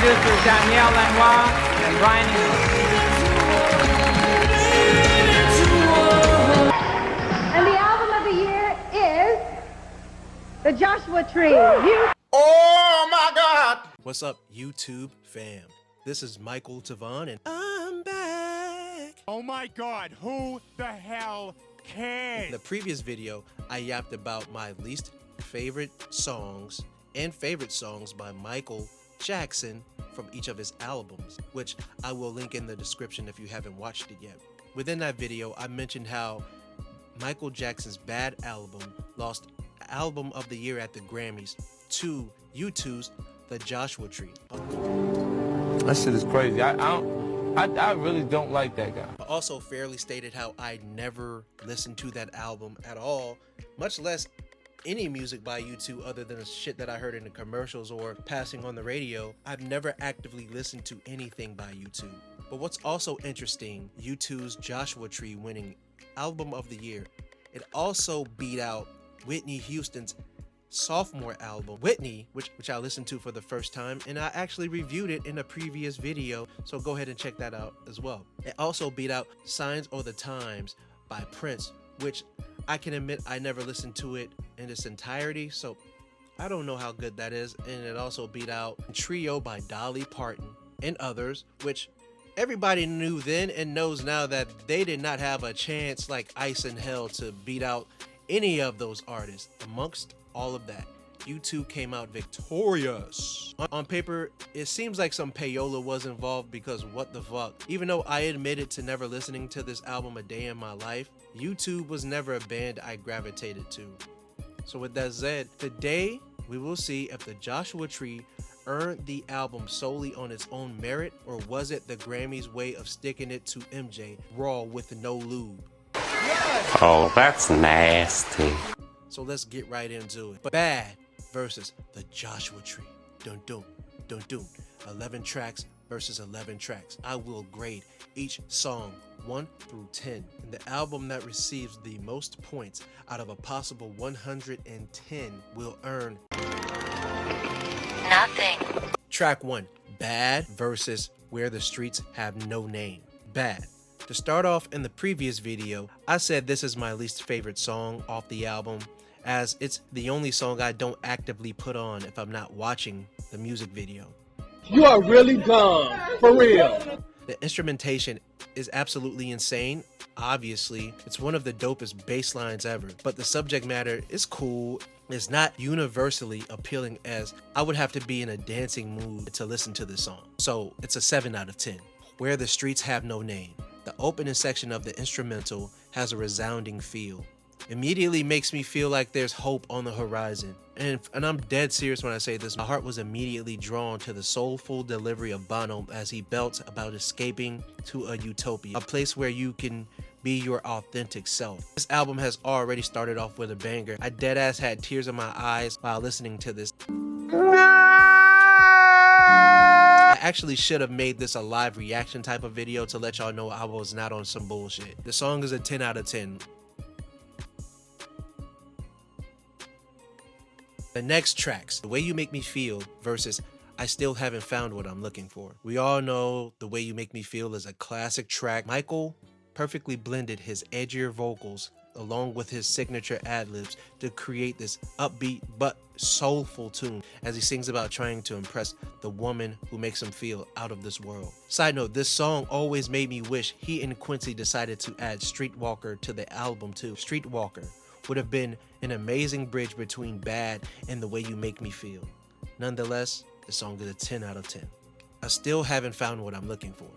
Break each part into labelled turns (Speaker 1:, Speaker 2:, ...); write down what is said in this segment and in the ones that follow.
Speaker 1: producers Danielle Lanois and Brian Ingram.
Speaker 2: And the album of the year is The Joshua Tree.
Speaker 3: Oh my God!
Speaker 4: What's up, YouTube fam? This is Michael Tavon, and I'm back.
Speaker 5: Oh my God, who the hell cares?
Speaker 4: In the previous video, I yapped about my least favorite songs and favorite songs by Michael Jackson from each of his albums, which I will link in the description if you haven't watched it yet. Within that video, I mentioned how Michael Jackson's Bad album lost Album of the Year at the Grammys to U2's The Joshua Tree.
Speaker 3: That shit is crazy. I really don't like that guy.
Speaker 4: I also fairly stated how I never listened to that album at all, much less any music by U2 other than the shit that I heard in the commercials or passing on the radio. I've never actively listened to anything by U2. But what's also interesting, U2's Joshua Tree winning Album of the Year, it also beat out Whitney Houston's sophomore album, Whitney, which I listened to for the first time, and I actually reviewed it in a previous video, so go ahead and check that out as well. It also beat out Signs of the Times by Prince, which I can admit I never listened to it in its entirety, so I don't know how good that is. And it also beat out Trio by Dolly Parton and others, which everybody knew then and knows now that they did not have a chance like ice in hell to beat out any of those artists. Amongst all of that, U2 came out victorious. On paper, it seems like some payola was involved, because what the fuck? Even though I admitted to never listening to this album a day in my life, U2 was never a band I gravitated to. So with that said, today we will see if the Joshua Tree earned the album solely on its own merit, or was it the Grammys' way of sticking it to MJ raw with no lube?
Speaker 6: Oh, that's nasty.
Speaker 4: So let's get right into it. Bad versus the Joshua Tree. Dun dun, dun dun. 11 tracks versus 11 tracks. I will grade each song 1 through 10. And the album that receives the most points out of a possible 110 will earn
Speaker 7: nothing.
Speaker 4: Track 1, Bad versus Where the Streets Have No Name. Bad. To start off, in the previous video, I said this is my least favorite song off the album, as it's the only song I don't actively put on if I'm not watching the music video.
Speaker 8: You are really dumb, for real.
Speaker 4: The instrumentation is absolutely insane. Obviously, it's one of the dopest bass lines ever, but the subject matter is cool. It's not universally appealing, as I would have to be in a dancing mood to listen to this song. So it's a 7 out of 10. Where the Streets Have No Name. The opening section of the instrumental has a resounding feel. Immediately makes me feel like there's hope on the horizon. And I'm dead serious when I say this. My heart was immediately drawn to the soulful delivery of Bono as he belts about escaping to a utopia, a place where you can be your authentic self. This album has already started off with a banger. I deadass had tears in my eyes while listening to this. I actually should have made this a live reaction type of video to let y'all know I was not on some bullshit. The song is a 10 out of 10. The next tracks, The Way You Make Me Feel versus I Still Haven't Found What I'm Looking For. We all know The Way You Make Me Feel is a classic track. Michael perfectly blended his edgier vocals along with his signature ad-libs to create this upbeat but soulful tune as he sings about trying to impress the woman who makes him feel out of this world. Side note, this song always made me wish he and Quincy decided to add Streetwalker to the album too. Streetwalker would have been an amazing bridge between Bad and The Way You Make Me Feel. Nonetheless, the song is a 10 out of 10. I still haven't found what I'm looking for.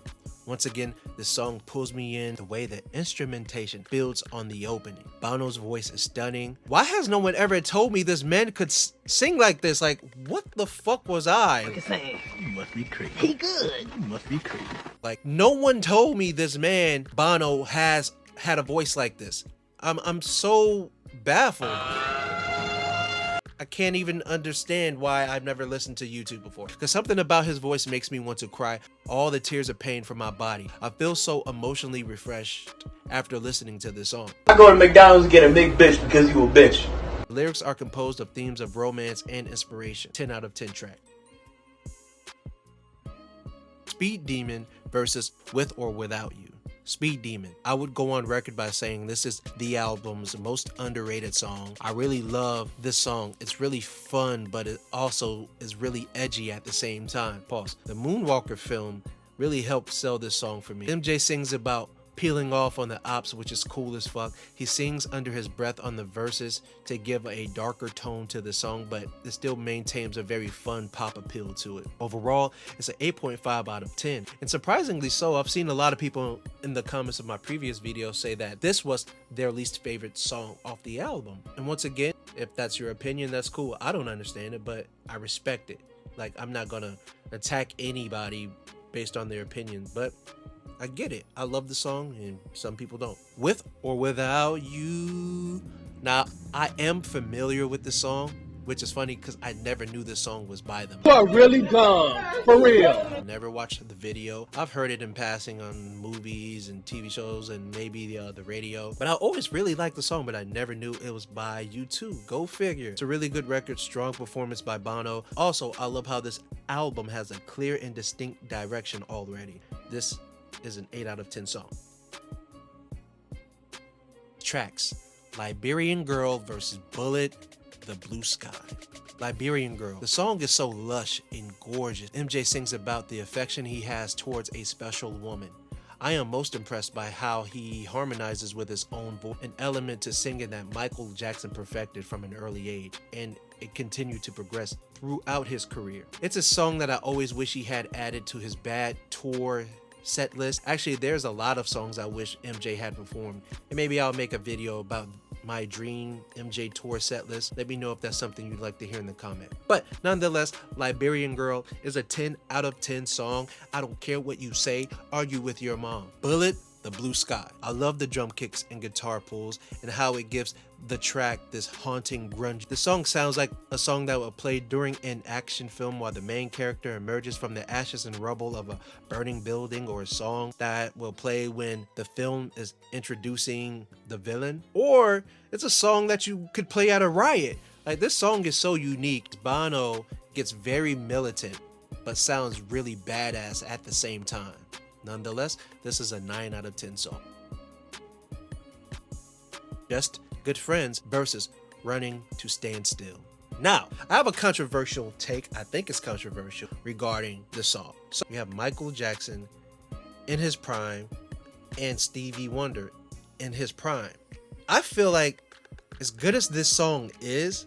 Speaker 4: Once again, this song pulls me in. The way the instrumentation builds on the opening. Bono's voice is stunning. Why has no one ever told me this man could sing like this? Like, what the fuck was I?
Speaker 8: Like I say, you must be crazy. He good. You must be crazy.
Speaker 4: Like, no one told me this man, Bono, has had a voice like this. I'm so baffled. I can't even understand why I've never listened to YouTube before. Because something about his voice makes me want to cry all the tears of pain from my body. I feel so emotionally refreshed after listening to this song.
Speaker 8: I go to McDonald's and get a McBitch because you a bitch.
Speaker 4: The lyrics are composed of themes of romance and inspiration. 10 out of 10 track. Speed Demon versus With or Without You. Speed Demon. I would go on record by saying this is the album's most underrated song. I really love this song. It's really fun, but it also is really edgy at the same time. Pause. The Moonwalker film really helped sell this song for me. MJ sings about peeling off on the ops, which is cool as fuck. He sings under his breath on the verses to give a darker tone to the song, but it still maintains a very fun pop appeal to it. Overall, it's an 8.5 out of 10. And surprisingly so, I've seen a lot of people in the comments of my previous video say that this was their least favorite song off the album. And once again, if that's your opinion, that's cool. I don't understand it, but I respect it. Like, I'm not gonna attack anybody based on their opinion, but I get it. I love the song and some people don't. With or Without You. Now, I am familiar with the song, which is funny because I never knew this song was by them.
Speaker 8: You are really dumb. For real.
Speaker 4: I never watched the video. I've heard it in passing on movies and TV shows and maybe the radio. But I always really liked the song, but I never knew it was by U2. Go figure. It's a really good record, strong performance by Bono. Also, I love how this album has a clear and distinct direction already. This is an 8 out of 10 song. Tracks: Liberian Girl versus Bullet, The Blue Sky. Liberian Girl. The song is so lush and gorgeous. MJ sings about the affection he has towards a special woman. I am most impressed by how he harmonizes with his own voice, an element to singing that Michael Jackson perfected from an early age, and it continued to progress throughout his career. It's a song that I always wish he had added to his Bad tour set list. Actually, there's a lot of songs I wish MJ had performed, and maybe I'll make a video about my dream MJ tour set list. Let me know if that's something you'd like to hear in the comment. But nonetheless, Liberian Girl is a 10 out of 10 song. I don't care what you say, argue with your mom. Bullet, The Blue Sky. I love the drum kicks and guitar pulls and how it gives the track this haunting grunge. The song sounds like a song that would play during an action film while the main character emerges from the ashes and rubble of a burning building, or a song that will play when the film is introducing the villain, or it's a song that you could play at a riot. Like, this song is so unique. Bono gets very militant but sounds really badass at the same time. Nonetheless, this is a 9 out of 10 song. Just Good Friends versus Running to Stand Still. Now, I have a controversial take, I think it's controversial, regarding the song. So we have Michael Jackson in his prime and Stevie Wonder in his prime. I feel like as good as this song is,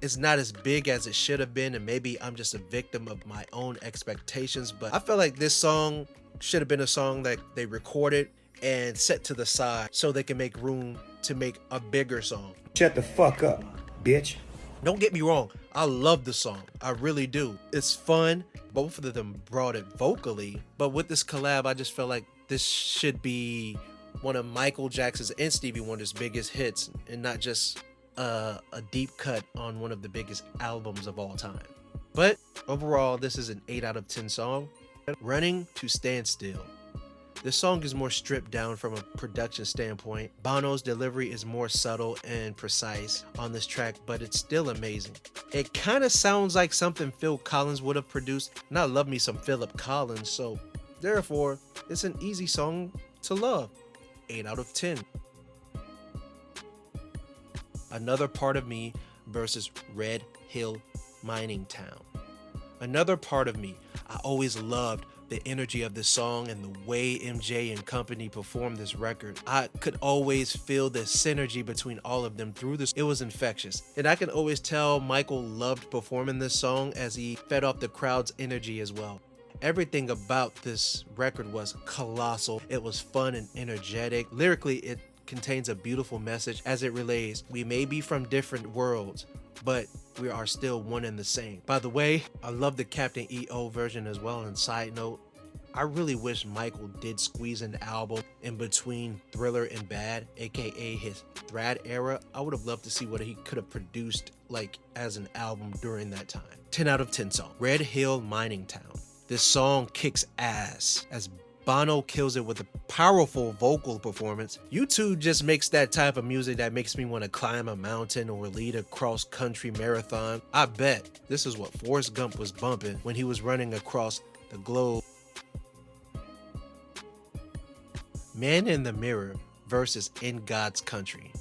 Speaker 4: it's not as big as it should have been, and maybe I'm just a victim of my own expectations, but I feel like this song should have been a song that they recorded and set to the side so they can make room to make a bigger song.
Speaker 7: Shut the fuck up, bitch.
Speaker 4: Don't get me wrong, I love the song. I really do. It's fun. Both of them brought it vocally, but with this collab, I just felt like this should be one of Michael Jackson's and Stevie Wonder's biggest hits, and not just a deep cut on one of the biggest albums of all time. But overall, this is an 8 out of 10 song. Running to Stand Still. This song is more stripped down from a production standpoint. Bono's delivery is more subtle and precise on this track, but it's still amazing. It kind of sounds like something Phil Collins would have produced, and I love me some Philip Collins, so therefore, it's an easy song to love. 8 out of 10. Another Part of Me versus Red Hill Mining Town. Another Part of Me. I always loved the energy of this song and the way MJ and company performed this record. I could always feel the synergy between all of them through this. It was infectious. And I can always tell Michael loved performing this song as he fed off the crowd's energy as well. Everything about this record was colossal. It was fun and energetic. Lyrically, it contains a beautiful message as it relays, we may be from different worlds, but we are still one and the same. By the way, I love the Captain EO version as well. And side note, I really wish Michael did squeeze an album in between Thriller and Bad, aka his Thrad era. I would have loved to see what he could have produced like as an album during that time. 10 out of 10 song. Red Hill Mining Town. This song kicks ass as Bono kills it with a powerful vocal performance. U2 just makes that type of music that makes me want to climb a mountain or lead a cross-country marathon. I bet this is what Forrest Gump was bumping when he was running across the globe. Man in the Mirror versus In God's Country.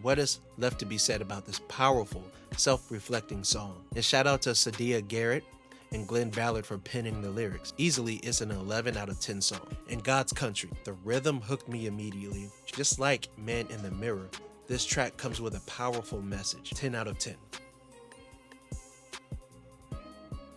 Speaker 4: What is left to be said about this powerful, self-reflecting song? And shout out to Sadia Garrett and Glenn Ballard for penning the lyrics. Easily, it's an 11 out of 10 song. In God's Country, the rhythm hooked me immediately. Just like Man in the Mirror, this track comes with a powerful message. 10 out of 10.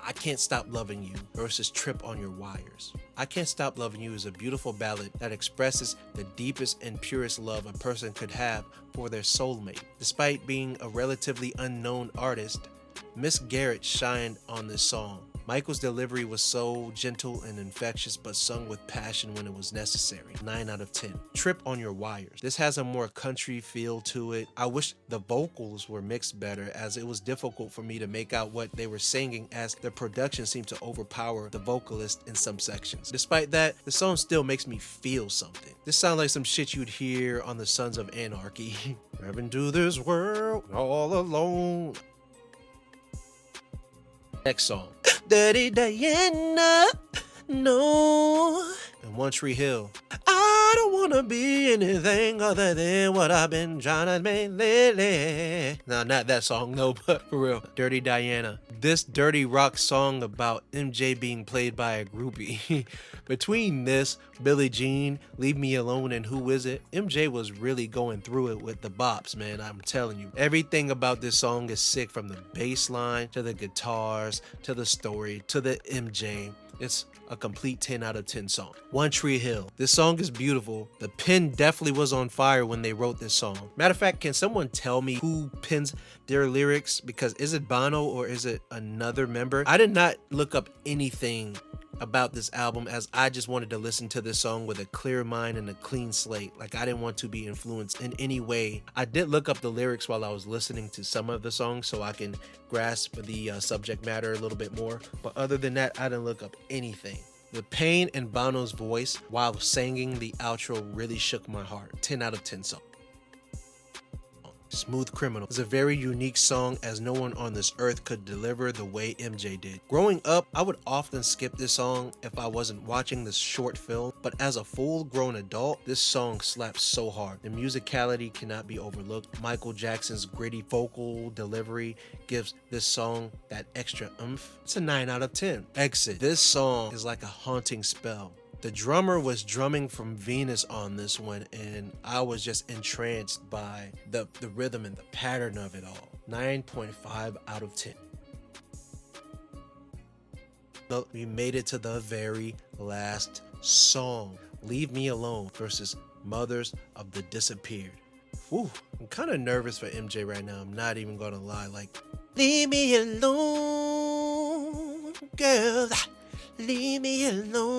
Speaker 4: I Can't Stop Loving You versus Trip on Your Wires. I Can't Stop Loving You is a beautiful ballad that expresses the deepest and purest love a person could have for their soulmate. Despite being a relatively unknown artist, Miss Garrett shined on this song. Michael's delivery was so gentle and infectious, but sung with passion when it was necessary. 9 out of 10. Trip on Your Wires. This has a more country feel to it. I wish the vocals were mixed better, as it was difficult for me to make out what they were singing, as the production seemed to overpower the vocalist in some sections. Despite that, the song still makes me feel something. This sounds like some shit you'd hear on the Sons of Anarchy. Driving to this world all alone. Next song. Dirty Diana, no. And One Tree Hill. I don't wanna be anything other than what I've been trying to make lately. No, not that song, no, but for real. Dirty Diana. This dirty rock song about MJ being played by a groupie. Between this, Billie Jean, Leave Me Alone, and Who Is It, MJ was really going through it with the bops, man. I'm telling you. Everything about this song is sick, from the bass line to the guitars to the story to the MJ. It's a complete 10 out of 10 song. One Tree Hill. This song is beautiful. The pen definitely was on fire when they wrote this song. Matter of fact, can someone tell me who pens their lyrics? Because is it Bono or is it another member? I did not look up anything about this album, as I just wanted to listen to this song with a clear mind and a clean slate. Like, I didn't want to be influenced in any way. I did look up the lyrics while I was listening to some of the songs so I can grasp the subject matter a little bit more, but other than that, I didn't look up anything. The pain in Bono's voice while singing the outro really shook my heart. 10 out of 10 song. Smooth Criminal is a very unique song, as no one on this earth could deliver the way MJ did. Growing up, I would often skip this song if I wasn't watching this short film, but as a full-grown adult, this song slaps so hard. The musicality cannot be overlooked. Michael Jackson's gritty vocal delivery gives this song that extra oomph. It's a 9 out of 10. Exit. This song is like a haunting spell. The drummer was drumming from Venus on this one, and I was just entranced by the rhythm and the pattern of it all. 9.5 out of 10. We made it to the very last song. Leave Me Alone versus Mothers of the Disappeared. Whew, I'm kind of nervous for MJ right now. I'm not even gonna lie. Like, leave me alone, girl. Leave me alone.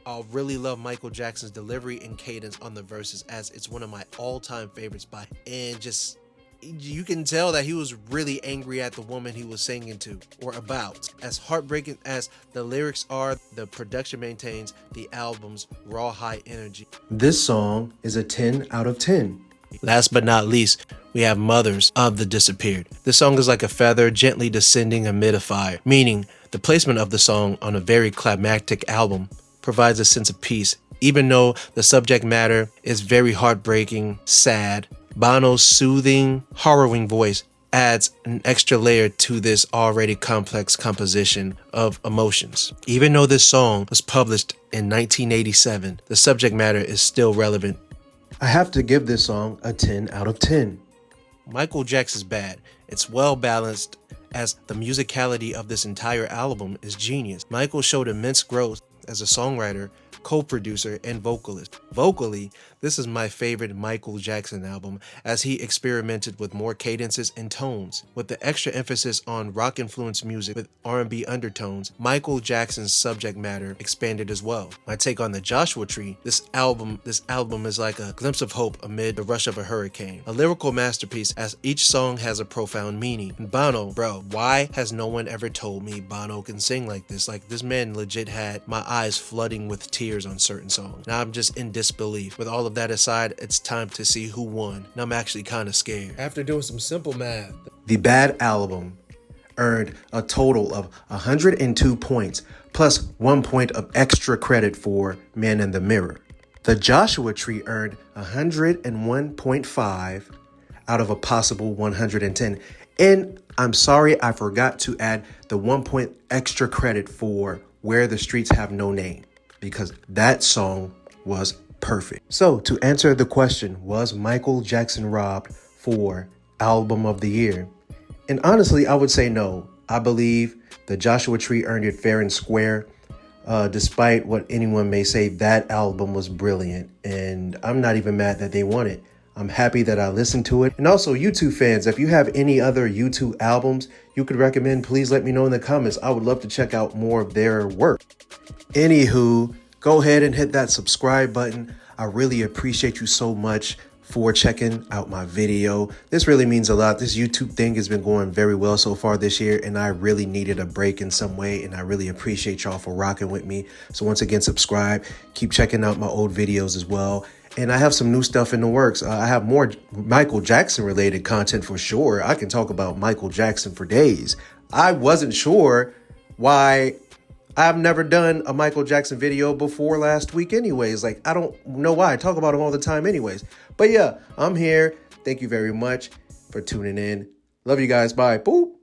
Speaker 4: I really love Michael Jackson's delivery and cadence on the verses, as it's one of my all-time favorites by, and just, you can tell that he was really angry at the woman he was singing to or about. As heartbreaking as the lyrics are, the production maintains the album's raw high energy. This song is a 10 out of 10. Last but not least, we have Mothers of the Disappeared. This song is like a feather gently descending amid a fire, meaning the placement of the song on a very climactic album provides a sense of peace, even though the subject matter is very heartbreaking, sad. Bono's soothing, harrowing voice adds an extra layer to this already complex composition of emotions. Even though this song was published in 1987, the subject matter is still relevant. I have to give this song a 10 out of 10. Michael Jackson's bad. It's well balanced, as the musicality of this entire album is genius. Michael showed immense growth as a songwriter, co-producer, and vocalist. Vocally, this is my favorite Michael Jackson album, as he experimented with more cadences and tones. With the extra emphasis on rock-influenced music with R&B undertones, Michael Jackson's subject matter expanded as well. My take on the Joshua Tree, this album is like a glimpse of hope amid the rush of a hurricane. A lyrical masterpiece, as each song has a profound meaning. And Bono, bro, why has no one ever told me Bono can sing like this? Like, this man legit had my eyes flooding with tears on certain songs. Now I'm just in disbelief. With all of that aside, it's time to see who won. And I'm actually kind of scared. After doing some simple math, the Bad album earned a total of 102 points, plus 1 point of extra credit for Man in the Mirror. The Joshua Tree earned 101.5 out of a possible 110. And I'm sorry, I forgot to add the 1 point extra credit for Where the Streets Have No Name, because that song was perfect. So to answer the question, was Michael Jackson robbed for Album of the Year? And honestly, I would say no. I believe the Joshua Tree earned it fair and square. Despite what anyone may say, that album was brilliant. And I'm not even mad that they won it. I'm happy that I listened to it. And also, U2 fans, if you have any other U2 albums you could recommend, please let me know in the comments. I would love to check out more of their work. Anywho, go ahead and hit that subscribe button. I really appreciate you so much for checking out my video. This really means a lot. This YouTube thing has been going very well so far this year, and I really needed a break in some way, and I really appreciate y'all for rocking with me. So once again, subscribe. Keep checking out my old videos as well. And I have some new stuff in the works. I have more Michael Jackson related content for sure. I can talk about Michael Jackson for days. I wasn't sure why I've never done a Michael Jackson video before last week anyways. Like, I don't know why. I talk about him all the time anyways. But yeah, I'm here. Thank you very much for tuning in. Love you guys. Bye. Boop.